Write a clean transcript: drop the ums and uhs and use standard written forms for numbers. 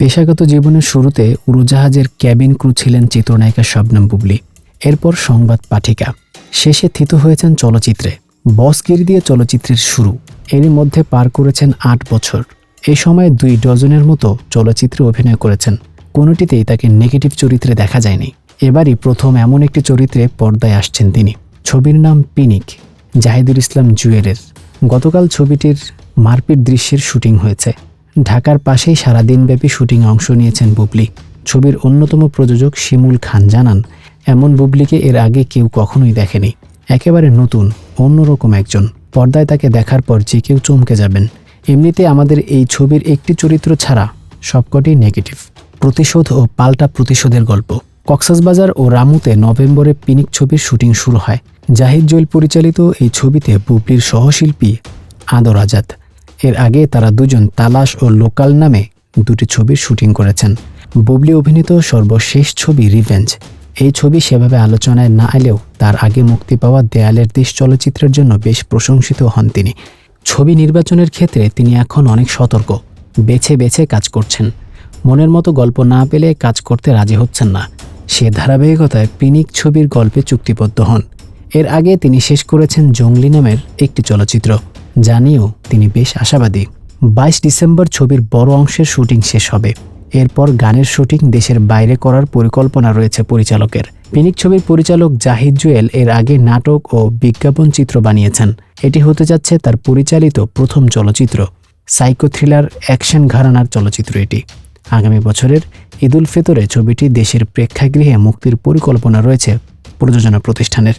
পেশাগত জীবনের শুরুতে উড়োজাহাজের ক্যাবিন ক্রু ছিলেন চিত্রনায়িকা শবনম বুবলী, এরপর সংবাদ পাঠিকা, শেষে থিত হয়েছেন চলচ্চিত্রে। বসগিরি দিয়ে চলচ্চিত্রের শুরু, এরই মধ্যে পার করেছেন ৮ বছর। এই সময়ে ২ ডজনের মতো চলচ্চিত্রে অভিনয় করেছেন, কোনোটিতেই তাকে নেগেটিভ চরিত্রে দেখা যায়নি। এবারই প্রথম এমন একটি চরিত্রে পর্দায় আসছেন তিনি। ছবির নাম পিনিক, জাহিদুল ইসলাম জুয়েলের। গতকাল ছবিটির মারপিট দৃশ্যের শুটিং হয়েছে। ঢাকার পাশেই সারাদিনব্যাপী শুটিংয়ে অংশ নিয়েছেন বুবলী। ছবির অন্যতম প্রযোজক শিমুল খান জানান, এমন বুবলীকে এর আগে কেউ কখনোই দেখেনি। একেবারে নতুন, অন্যরকম একজন। পর্দায় তাকে দেখার পর যে কেউ চমকে যাবেন। এমনিতে আমাদের এই ছবির একটি চরিত্র ছাড়া সবকটি নেগেটিভ। প্রতিশোধ ও পাল্টা প্রতিশোধের গল্প। কক্সবাজার ও রামুতে নভেম্বরে পিনিক ছবির শুটিং শুরু হয়। জাহিদ জুয়েল পরিচালিত এই ছবিতে বুবলীর সহশিল্পী আদর আজাদ। এর আগে তারা দুজন তালাশ ও লোকাল নামে 2টি ছবির শুটিং করেছেন। বুবলী অভিনীত সর্বশেষ ছবি রিভেঞ্জ। এই ছবি সেভাবে আলোচনায় না এলেও তার আগে মুক্তি পাওয়া দেয়ালের দেশ চলচ্চিত্রের জন্য বেশ প্রশংসিত হন তিনি। ছবি নির্বাচনের ক্ষেত্রে তিনি এখন অনেক সতর্ক, বেছে বেছে কাজ করছেন। মনের মতো গল্প না পেলে কাজ করতে রাজি হচ্ছেন না। সে ধারাবাহিকতায় পিনিক ছবির গল্পে চুক্তিবদ্ধ হন। এর আগে তিনি শেষ করেছেন জঙ্গলি নামের একটি চলচ্চিত্র, যা নিয়েও তিনি বেশ আশাবাদী। 22 ডিসেম্বর ছবির বড় অংশের শুটিং শেষ হবে। এরপর গানের শুটিং দেশের বাইরে করার পরিকল্পনা রয়েছে পরিচালকের। পিনিক ছবির পরিচালক জাহিদ জুয়েল এর আগে নাটক ও বিজ্ঞাপন চিত্র বানিয়েছেন। এটি হতে যাচ্ছে তার পরিচালিত প্রথম চলচ্চিত্র। সাইকো থ্রিলার অ্যাকশন ঘরানার চলচ্চিত্র এটি। আগামী বছরের ঈদুল ফিতরে ছবিটি দেশের প্রেক্ষাগৃহে মুক্তির পরিকল্পনা রয়েছে প্রযোজনা প্রতিষ্ঠানের।